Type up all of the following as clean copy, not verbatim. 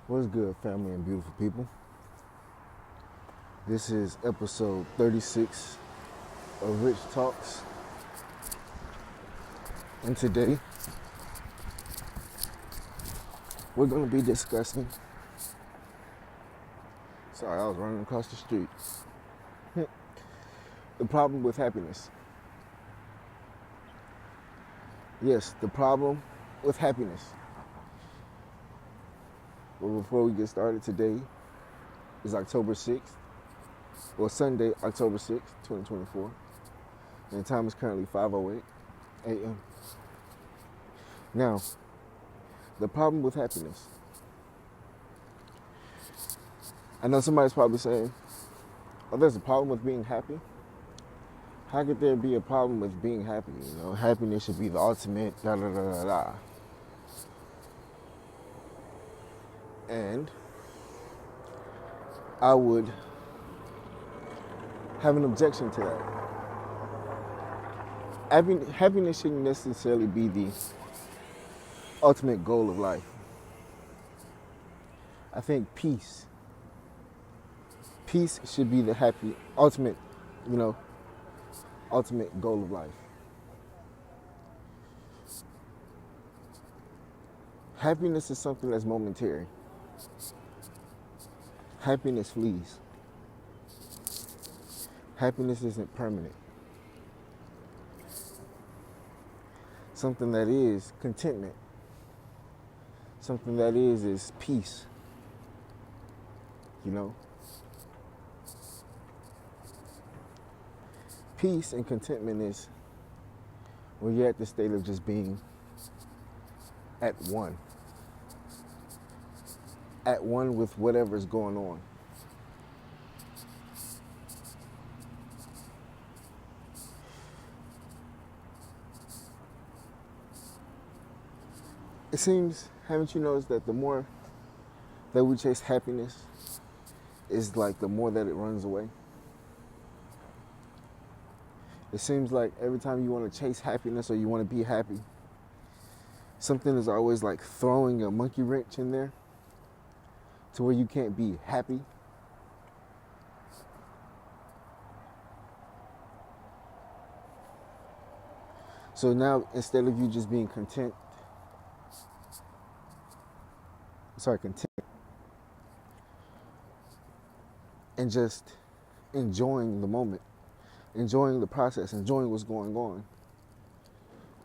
What's good, family and beautiful people? This is episode 36 of Rich Talks. And today, we're going to be discussing. Sorry, I was running across the street. The problem with happiness. Yes, the problem with happiness. But before we get started, today is October 6th, or Sunday, October 6th, 2024. And the time is currently 5:08 a.m. Now, the problem with happiness. I know somebody's probably saying, oh, there's a problem with being happy? How could there be a problem with being happy? You know, happiness should be the ultimate, da da da da da. And I would have an objection to that. Happiness shouldn't necessarily be the ultimate goal of life. I think peace should be the ultimate goal of life. Happiness is something that's momentary. Happiness flees. Happiness isn't permanent. Something that is contentment. Something that is peace. You know? Peace and contentment is when you're at the state of just being at one. At one with whatever's going on. It seems, haven't you noticed that the more that we chase happiness is like the more that it runs away? It seems like every time you want to chase happiness or you want to be happy, something is always like throwing a monkey wrench in there to where you can't be happy. So now instead of you just being content and just enjoying the moment, enjoying the process, enjoying what's going on,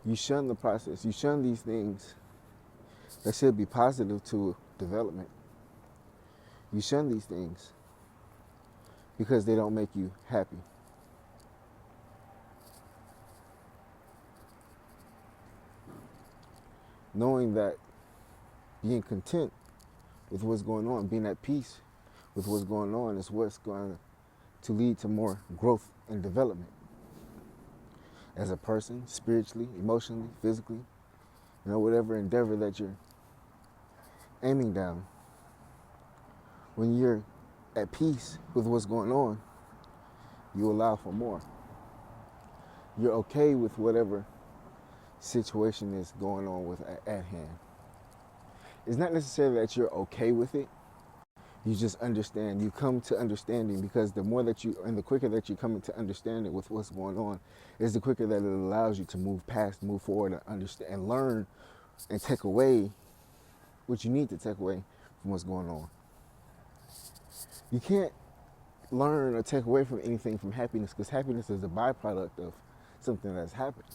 you shun the process. You shun these things that should be positive to development. You shun these things because they don't make you happy. Knowing that being content with what's going on, being at peace with what's going on is what's going to lead to more growth and development as a person, spiritually, emotionally, physically, whatever endeavor that you're aiming down. When you're at peace with what's going on, you allow for more. You're okay with whatever situation is going on with at hand. It's not necessarily that you're okay with it. You just understand. You come to understanding because the more that the quicker that you come into understanding with what's going on, is the quicker that it allows you to move past, move forward, and understand, and learn, and take away what you need to take away from what's going on. You can't learn or take away from anything from happiness because happiness is a byproduct of something that's happened.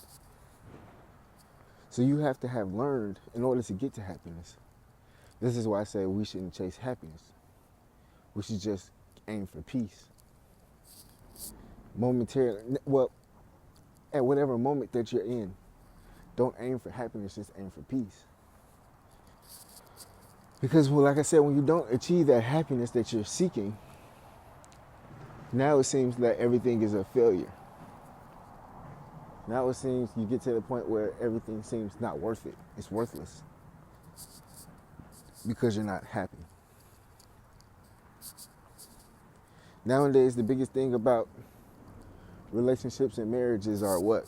So you have to have learned in order to get to happiness. This is why I say we shouldn't chase happiness. We should just aim for peace. Momentarily, well, at whatever moment that you're in, don't aim for happiness, just aim for peace. Because, well, like I said, when you don't achieve that happiness that you're seeking, now it seems that everything is a failure. Now it seems you get to the point where everything seems not worth it. It's worthless. Because you're not happy. Nowadays, the biggest thing about relationships and marriages are what?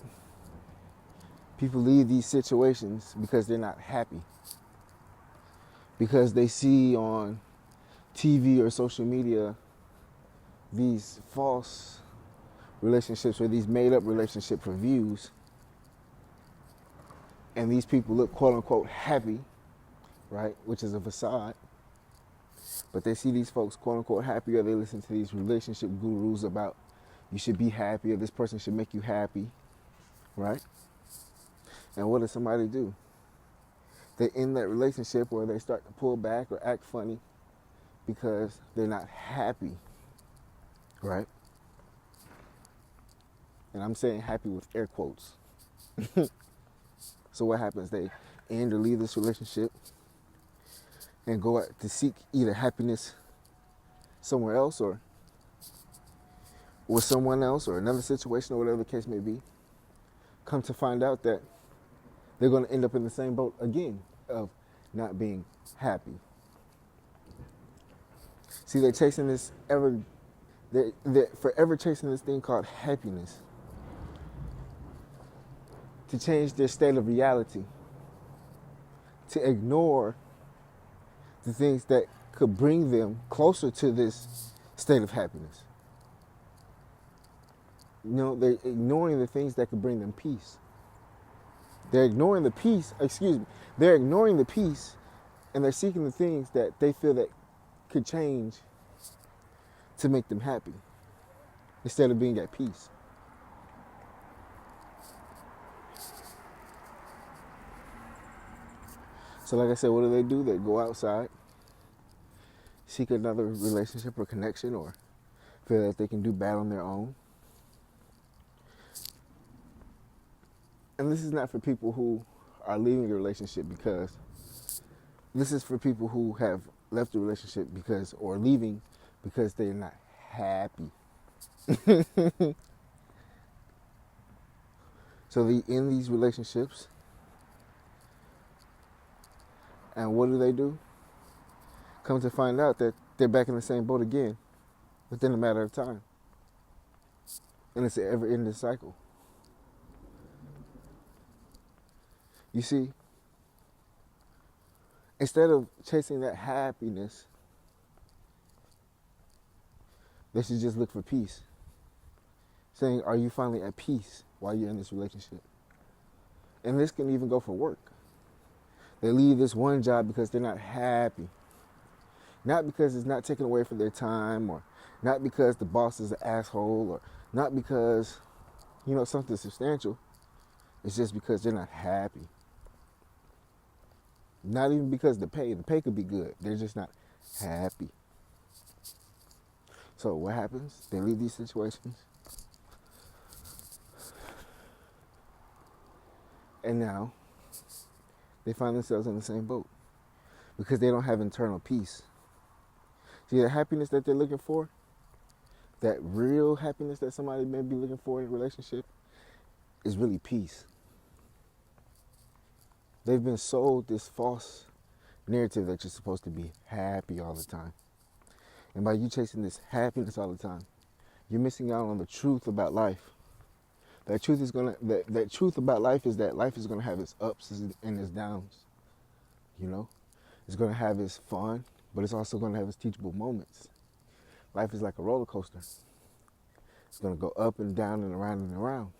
People leave these situations because they're not happy. because they see on TV or social media these false relationships or these made up relationship reviews, and these people look quote unquote happy, right, which is a facade, but they see these folks quote unquote happy, or they listen to these relationship gurus about you should be happy or this person should make you happy, right? And what does somebody do? They end that relationship, or they start to pull back or act funny because they're not happy, right? And I'm saying happy with air quotes. So what happens? They end or leave this relationship and go out to seek either happiness somewhere else, or with someone else, or another situation, or whatever the case may be. Come to find out that they're going to end up in the same boat again of not being happy. See, they're chasing this they're forever chasing this thing called happiness, to change their state of reality, to ignore the things that could bring them closer to this state of happiness. You know, they're ignoring the things that could bring them peace. They're ignoring the peace, they're ignoring the peace, and they're seeking the things that they feel that could change to make them happy instead of being at peace. So like I said, what do? They go outside, seek another relationship or connection, or feel that they can do bad on their own. And this is not for people who are leaving a relationship because, this is for people who have left the relationship because, or leaving because they're not happy. So they end these relationships, and what do? Come to find out that they're back in the same boat again within a matter of time. And it's an ever-ending cycle. You see, instead of chasing that happiness, they should just look for peace. Saying, are you finally at peace while you're in this relationship? And this can even go for work. They leave this one job because they're not happy. Not because it's not taken away from their time, or not because the boss is an asshole, or not because, something substantial. It's just because they're not happy. Not even because the pay could be good. They're just not happy. So what happens? They leave these situations. And now they find themselves in the same boat because they don't have internal peace. See, the happiness that they're looking for, that real happiness that somebody may be looking for in a relationship, is really peace. They've been sold this false narrative that you're supposed to be happy all the time. And by you chasing this happiness all the time, you're missing out on the truth about life. That truth about life is that life is gonna have its ups and its downs. It's gonna have its fun, but it's also gonna have its teachable moments. Life is like a roller coaster. It's gonna go up and down and around and around.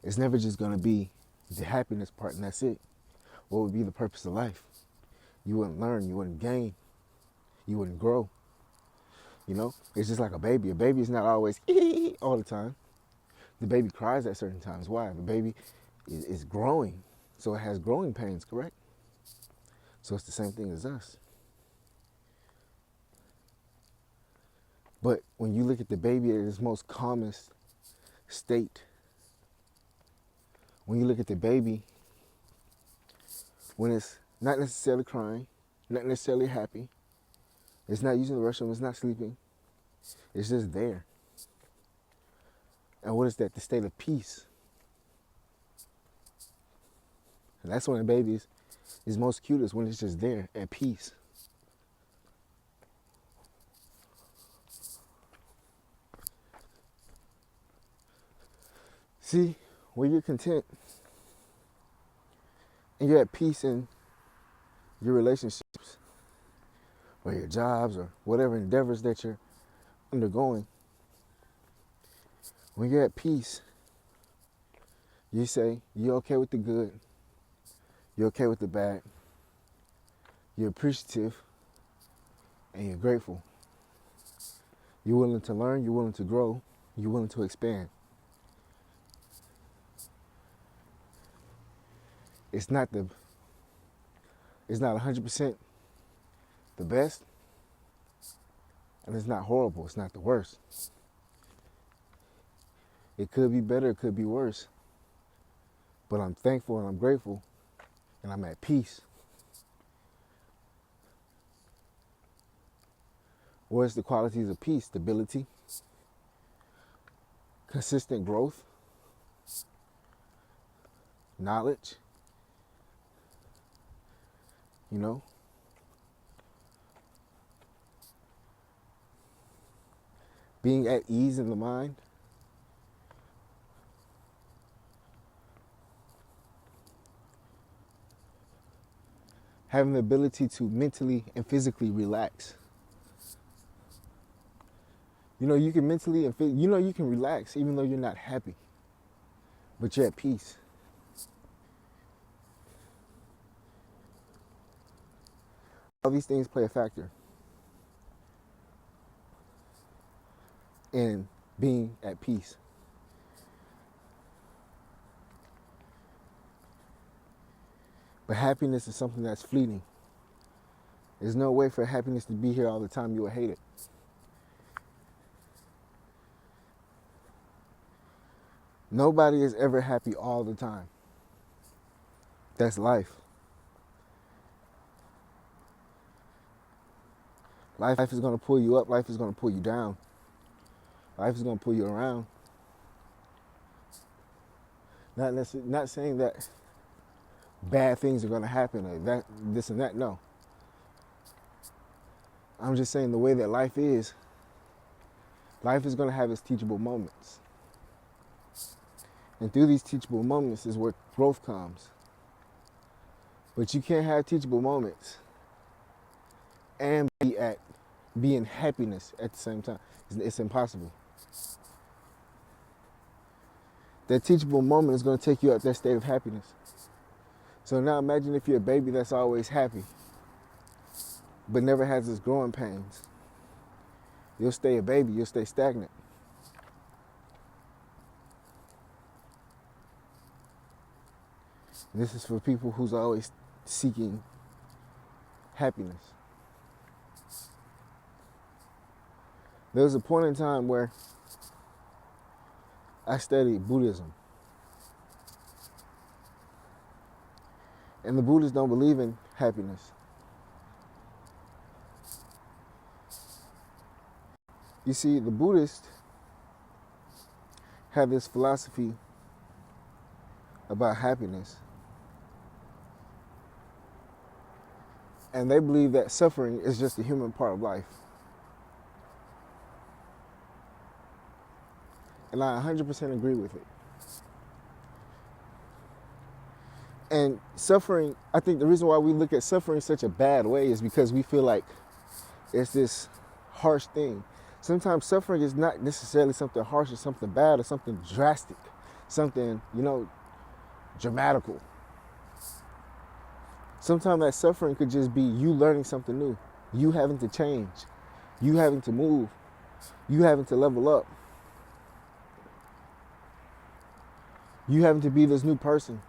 It's never just gonna be the happiness part and that's it. What would be the purpose of life? You wouldn't learn, you wouldn't gain, you wouldn't grow. It's just like a baby. A baby is not always all the time. The baby cries at certain times. Why? The baby is growing, so it has growing pains, correct? So it's the same thing as us. But when you look at the baby at its most calmest state, when you look at the baby when it's not necessarily crying, not necessarily happy, it's not using the restroom, it's not sleeping, it's just there. And what is that? The state of peace. And that's when a baby is most cutest, when it's just there at peace. See, when you're content and you're at peace in your relationships or your jobs or whatever endeavors that you're undergoing, when you're at peace, you say you're okay with the good, you're okay with the bad, you're appreciative, and you're grateful. You're willing to learn, you're willing to grow, you're willing to expand. It's not 100% the best, and it's not horrible, it's not the worst. It could be better, it could be worse, but I'm thankful and I'm grateful and I'm at peace. What's the qualities of peace? Stability, consistent growth, knowledge, being at ease in the mind, having the ability to mentally and physically relax. You can mentally and you can relax even though you're not happy, but you're at peace. All these things play a factor in being at peace. But happiness is something that's fleeting. There's no way for happiness to be here all the time. You will hate it. Nobody is ever happy all the time. That's life. Life is going to pull you up. Life is going to pull you down. Life is going to pull you around. Not saying that bad things are going to happen or that, this and that. No. I'm just saying the way that life is going to have its teachable moments. And through these teachable moments is where growth comes. But you can't have teachable moments and be in happiness at the same time. It's impossible. That teachable moment is going to take you out that state of happiness. So now imagine if you're a baby that's always happy, but never has its growing pains. You'll stay a baby, you'll stay stagnant. This is for people who's always seeking happiness. There was a point in time where I studied Buddhism. And the Buddhists don't believe in happiness. You see, the Buddhists have this philosophy about happiness. And they believe that suffering is just a human part of life. And I 100% agree with it. And suffering, I think the reason why we look at suffering such a bad way is because we feel like it's this harsh thing. Sometimes suffering is not necessarily something harsh or something bad or something drastic, something, dramatical. Sometimes that suffering could just be you learning something new, you having to change, you having to move, you having to level up, you having to be this new person.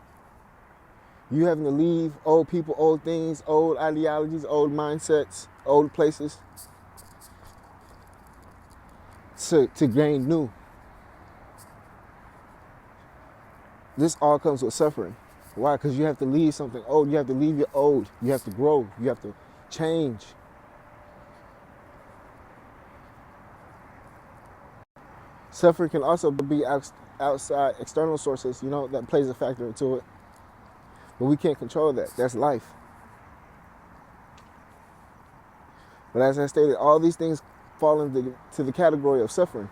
You having to leave old people, old things, old ideologies, old mindsets, old places to gain new. This all comes with suffering. Why? Because you have to leave something old. You have to leave your old. You have to grow. You have to change. Suffering can also be outside external sources, that plays a factor into it. But we can't control that. That's life. But as I stated, all these things fall into the category of suffering.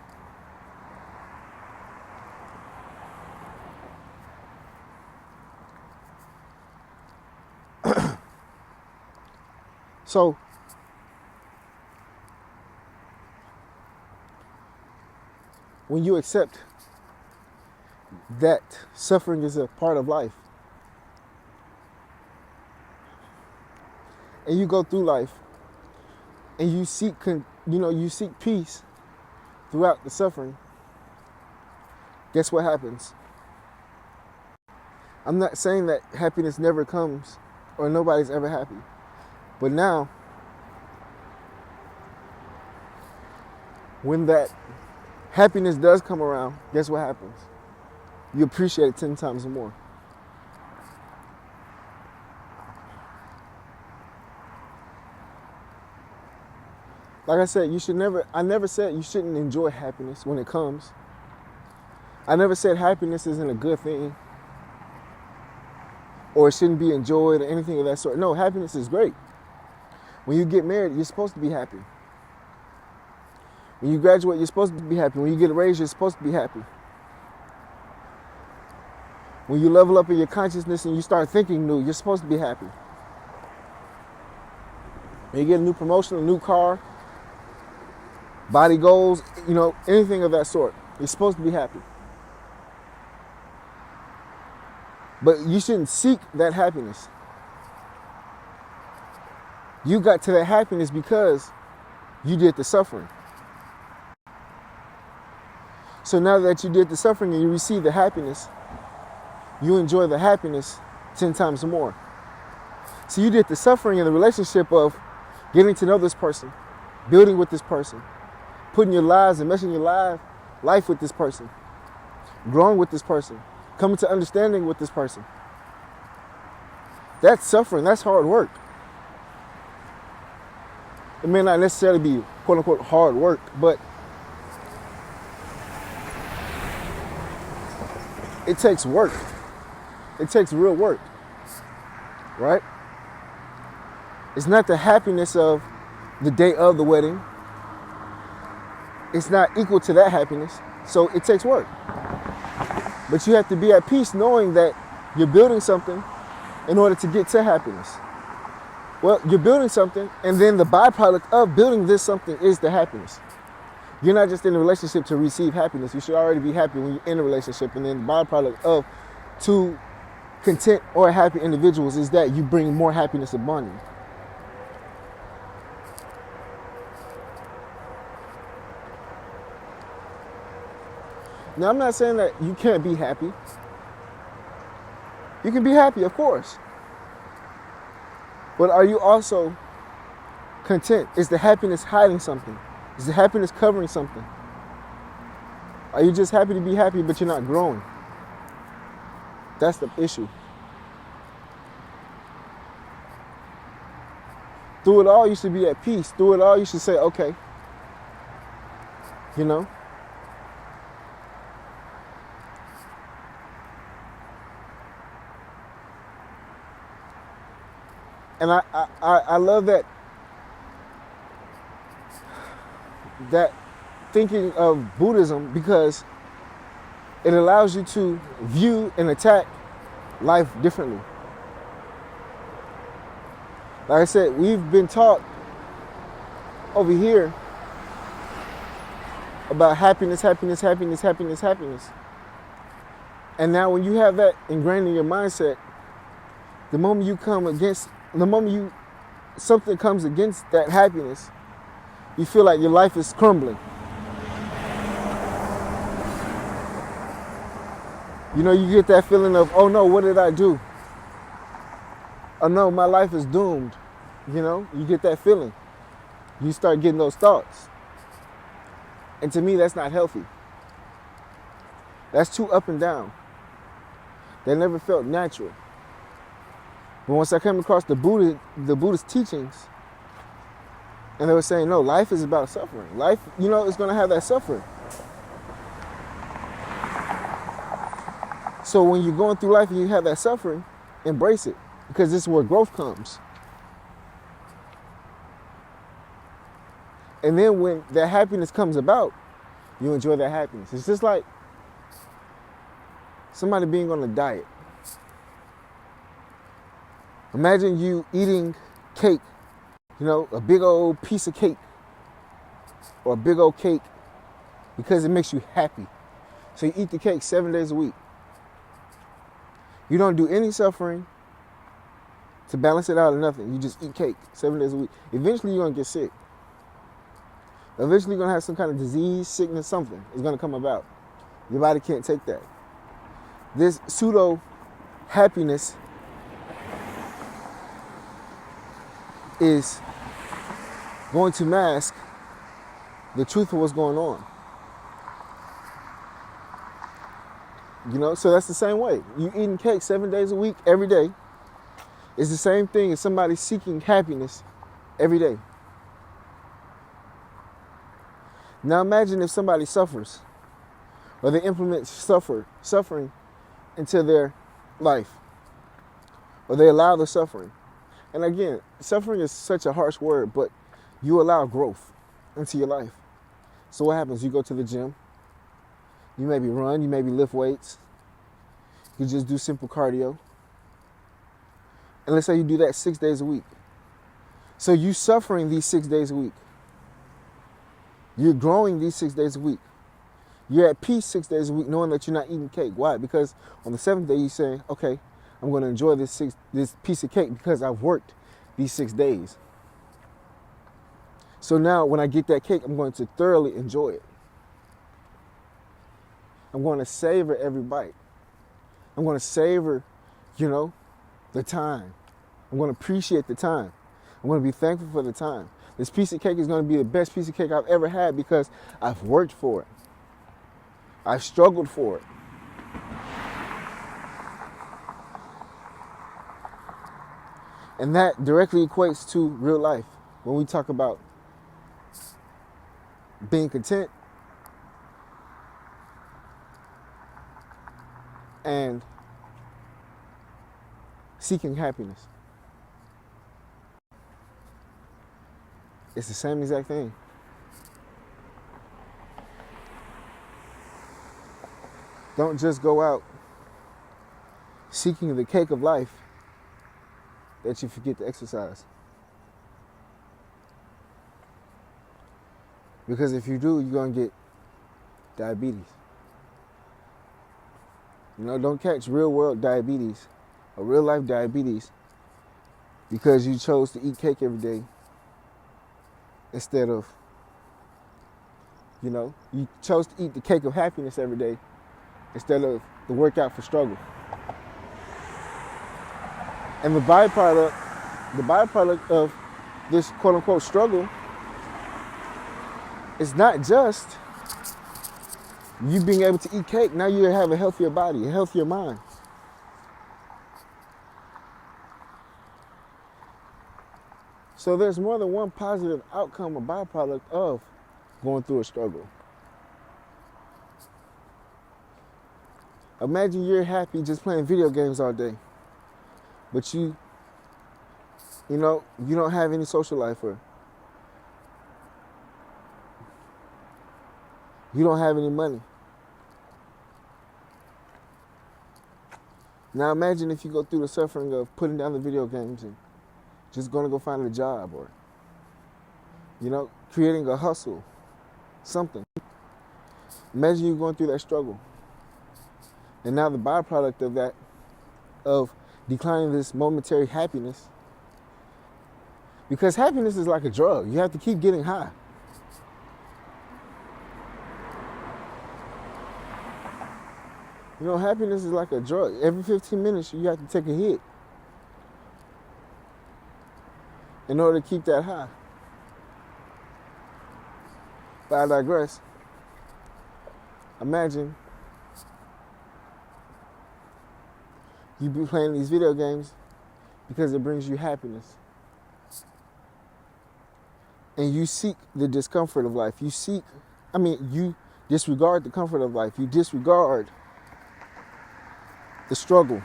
So when you accept that suffering is a part of life, and you go through life, and you seek peace throughout the suffering, guess what happens? I'm not saying that happiness never comes or nobody's ever happy. But now, when that happiness does come around, guess what happens? You appreciate it 10 times more. Like I said, I never said you shouldn't enjoy happiness when it comes. I never said happiness isn't a good thing or it shouldn't be enjoyed or anything of that sort. No, happiness is great. When you get married, you're supposed to be happy. When you graduate, you're supposed to be happy. When you get a raise, you're supposed to be happy. When you level up in your consciousness and you start thinking new, you're supposed to be happy. When you get a new promotion, a new car, body goals, anything of that sort, you're supposed to be happy. But you shouldn't seek that happiness. You got to that happiness because you did the suffering. So now that you did the suffering and you receive the happiness, you enjoy the happiness 10 times more. So you did the suffering in the relationship of getting to know this person, building with this person, putting your lives and meshing your life with this person, growing with this person, coming to understanding with this person. That's suffering. That's hard work. It may not necessarily be quote unquote hard work, but it takes work. It takes real work, right? It's not the happiness of the day of the wedding. It's not equal to that happiness. So it takes work. But you have to be at peace knowing that you're building something in order to get to happiness. Well, you're building something, and then the byproduct of building this something is the happiness. You're not just in a relationship to receive happiness. You should already be happy when you're in a relationship, and then the byproduct of two content or happy individuals is that you bring more happiness upon you. Now, I'm not saying that you can't be happy. You can be happy, of course. But are you also content? Is the happiness hiding something? Is the happiness covering something? Are you just happy to be happy, but you're not growing? That's the issue. Through it all, you should be at peace. Through it all, you should say, okay, And I love that thinking of Buddhism because it allows you to view and attack life differently. Like I said, we've been taught over here about happiness. And now when you have that ingrained in your mindset, the moment something comes against that happiness, you feel like your life is crumbling. You get that feeling of, oh no, what did I do? Oh no, my life is doomed. You get that feeling. You start getting those thoughts. And to me, that's not healthy. That's too up and down. That never felt natural. But once I came across the Buddhist teachings, and they were saying, no, life is about suffering. Life, is going to have that suffering. So when you're going through life and you have that suffering, embrace it, because this is where growth comes. And then when that happiness comes about, you enjoy that happiness. It's just like somebody being on a diet. Imagine you eating cake a big old piece of cake or a big old cake because it makes you happy. So you eat the cake 7 days a week. You don't do any suffering to balance it out or nothing. You just eat cake 7 days a week. Eventually you're going to get sick. Eventually you're going to have some kind of disease, sickness, something is going to come about. Your body can't take that. This pseudo happiness is going to mask the truth of what's going on. So that's the same way. You eating cake 7 days a week, every day, is the same thing as somebody seeking happiness every day. Now imagine if somebody suffers, or they implement suffering into their life, or they allow the suffering. And again, suffering is such a harsh word, but you allow growth into your life. So what happens? You go to the gym. You maybe run, you maybe lift weights. You just do simple cardio. And let's say you do that 6 days a week. So you suffering these 6 days a week. You're growing these 6 days a week. You're at peace 6 days a week knowing that you're not eating cake. Why? Because on the 7th day you're saying, okay, I'm going to enjoy this piece of cake because I've worked these 6 days. So now when I get that cake, I'm going to thoroughly enjoy it. I'm going to savor every bite. I'm going to savor, the time. I'm going to appreciate the time. I'm going to be thankful for the time. This piece of cake is going to be the best piece of cake I've ever had because I've worked for it. I've struggled for it. And that directly equates to real life. When we talk about being content and seeking happiness. It's the same exact thing. Don't just go out seeking the cake of life that you forget to exercise. Because if you do, you're going to get diabetes. Don't catch real world diabetes or real life diabetes because you chose to eat cake every day instead of, you chose to eat the cake of happiness every day instead of the workout for struggle. And the byproduct of this quote unquote struggle is not just you being able to eat cake. Now you have a healthier body, a healthier mind. So there's more than one positive outcome or byproduct of going through a struggle. Imagine you're happy just playing video games all day, but you don't have any social life, or you don't have any money. Now imagine if you go through the suffering of putting down the video games and just going to go find a job, or, creating a hustle, something. Imagine you going through that struggle. And now the byproduct of that, of declining this momentary happiness, because happiness is like a drug. You have to keep getting high. Happiness is like a drug. Every 15 minutes, you have to take a hit in order to keep that high. But I digress. Imagine you be playing these video games because it brings you happiness. And you seek the discomfort of life. You disregard the comfort of life. You disregard the struggle.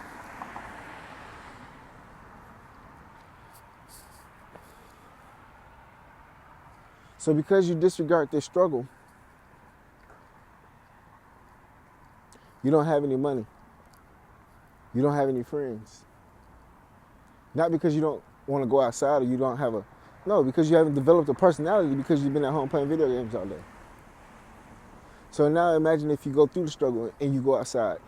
So because you disregard this struggle, you don't have any money. You don't have any friends. Not because you don't want to go outside or you don't have a No, because you haven't developed a personality because you've been at home playing video games all day. So now imagine if you go through the struggle and you go outside.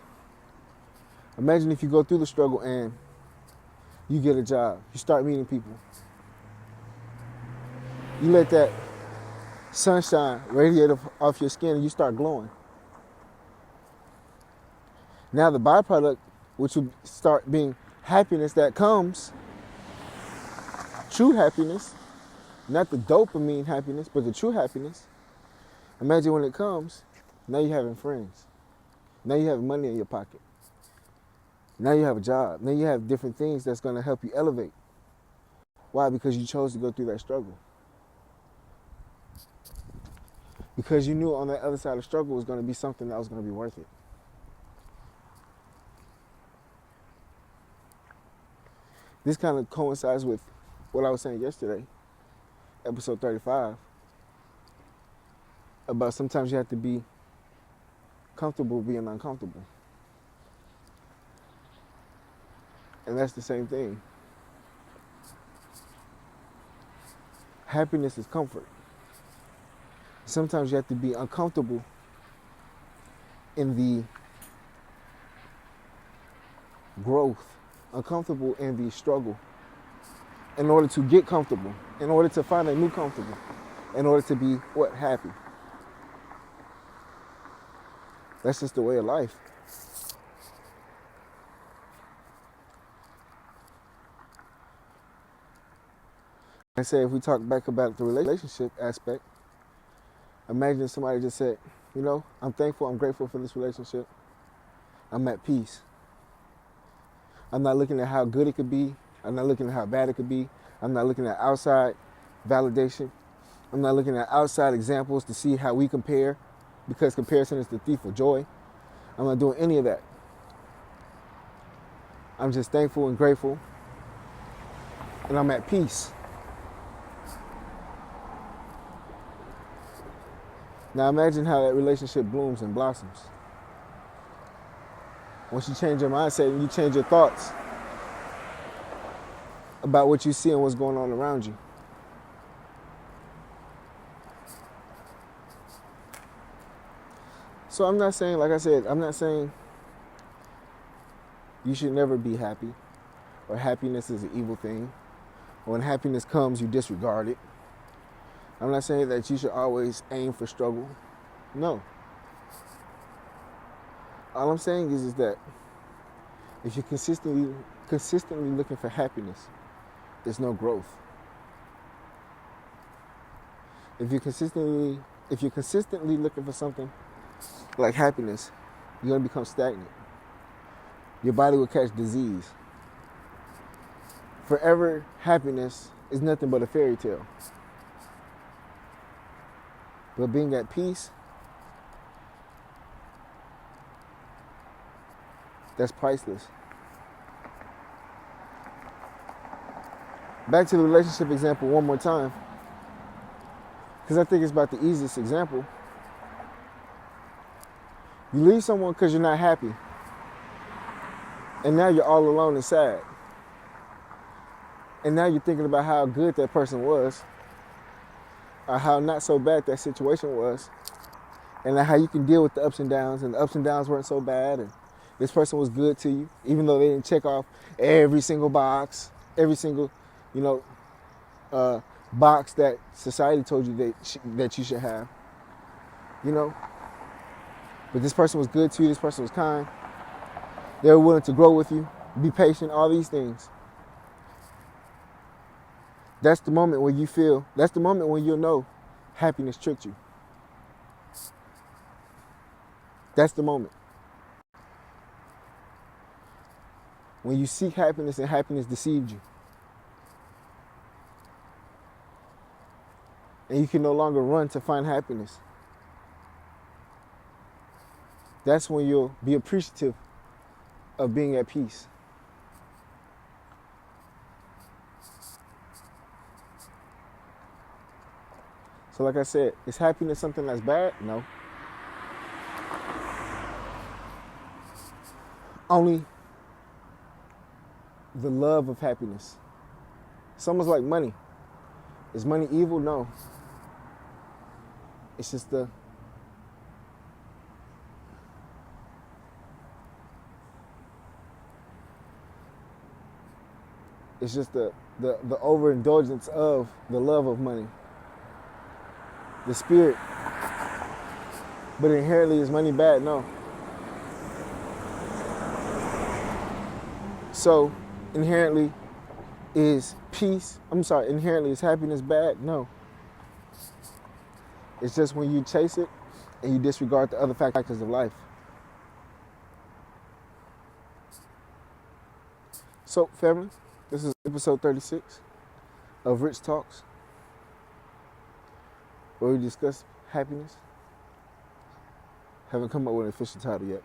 Imagine if you go through the struggle and you get a job. You start meeting people. You let that sunshine radiate off your skin and you start glowing. Now the byproduct, which will start being happiness that comes, true happiness, not the dopamine happiness, but the true happiness. Imagine when it comes, now you're having friends. Now you have money in your pocket. Now you have a job. Now you have different things that's going to help you elevate. Why? Because you chose to go through that struggle. Because you knew on the other side of the struggle was going to be something that was going to be worth it. This kind of coincides with what I was saying yesterday, episode 35, about sometimes you have to be comfortable being uncomfortable. And that's the same thing. Happiness is comfort. Sometimes you have to be uncomfortable in the growth, uncomfortable in the struggle, in order to get comfortable, in order to find a new comfortable, in order to be what? Happy. That's just the way of life. I say if we talk back about the relationship aspect, imagine somebody just said, I'm thankful, I'm grateful for this relationship. I'm at peace. I'm not looking at how good it could be. I'm not looking at how bad it could be. I'm not looking at outside validation. I'm not looking at outside examples to see how we compare, because comparison is the thief of joy. I'm not doing any of that. I'm just thankful and grateful, and I'm at peace. Now imagine how that relationship blooms and blossoms. Once you change your mindset and you change your thoughts about what you see and what's going on around you. So I'm not saying, like I said, I'm not saying you should never be happy, or happiness is an evil thing, or when happiness comes, you disregard it. I'm not saying that you should always aim for struggle. No. All I'm saying is that if you're consistently looking for happiness, there's no growth. If you're consistently looking for something like happiness, you're going to become stagnant. Your body will catch disease. Forever happiness is nothing but a fairy tale. But being at peace, that's priceless. Back to the relationship example one more time, because I think it's about the easiest example. You leave someone because you're not happy, and now you're all alone and sad. And now you're thinking about how good that person was, or how not so bad that situation was, and how you can deal with the ups and the ups and downs weren't so bad, and this person was good to you, even though they didn't check off every single box, every single, box that society told you that you should have, But this person was good to you, this person was kind, they were willing to grow with you, be patient, all these things. That's the moment when you'll know happiness tricked you. That's the moment. When you seek happiness and happiness deceived you. And you can no longer run to find happiness. That's when you'll be appreciative of being at peace. So like I said, is happiness something that's bad? No. Only the love of happiness. It's almost like money. Is money evil? No. It's just the overindulgence of the love of money, the spirit. But inherently, is money bad? No. So, inherently, is inherently is happiness bad? No. It's just when you chase it and you disregard the other factors of life. So, family, this is episode 36 of Rich Talks, where we discuss happiness. Haven't come up with an official title yet.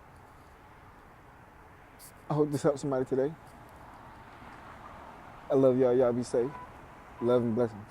I hope this helps somebody today. I love y'all. Y'all be safe. Love and blessings.